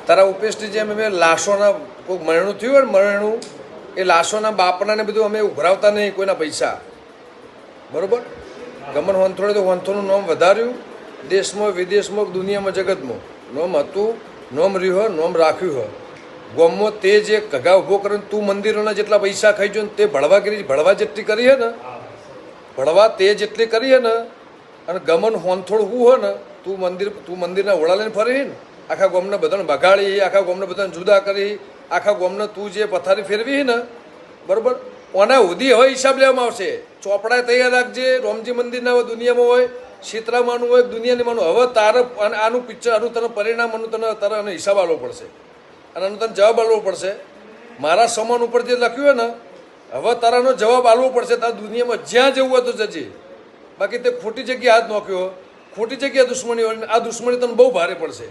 તારા ઉપેશની જેમ અમે લાશોના કોઈ મરણું થયું હોય ને મરણું એ લાશોના બાપના ને બધું અમે ઉઘરાવતા નહીં કોઈના પૈસા, બરાબર? ગમન વંથોડે તો વંથોનું નામ વધાર્યું દેશમાં વિદેશમાં દુનિયામાં જગતમાં. નોમ હતું, નોમ રહ્યું, નોમ રાખ્યું હોય. ગોમમાં તે જે ઘગા ઊભો કરીને તું મંદિરોના જેટલા પૈસા ખાઈ જો ને તે ભળવા જેટલી કરી હે ને, ભળવા તે જેટલી કરી હે ને, અને ગમન હોંથોડ હું હોય ને તું મંદિરના ઓળા લઈને ફરી ને આખા ગોમને બધાને બગાડી, આખા ગોમને બધાને જુદા કરી, આખા ગોમને તું જે પથારી ફેરવી ને, બરાબર? ઓના સુધી હવે હિસાબ લેવામાં આવશે. ચોપડા તૈયાર રાખજે. રોમજી મંદિરના હોય, દુનિયામાં હોય, શીતળામાનું હોય, દુનિયાની માનું. હવે તારે આનું પિક્ચર, આનું તને પરિણામ, આનું તને તારે આનો હિસાબ આપવો પડશે અને આનો તને જવાબ આપવો પડશે. મારા સમાન ઉપર જે લખ્યું હોય ને, હવે તારાનો જવાબ આપવો પડશે. તારે દુનિયામાં જ્યાં જવું હોય તો જજે. બાકી તે ખોટી જગ્યાએ હાથ નોખ્યો, ખોટી જગ્યાએ દુશ્મની હોય, આ દુશ્મની તને બહુ ભારે પડશે.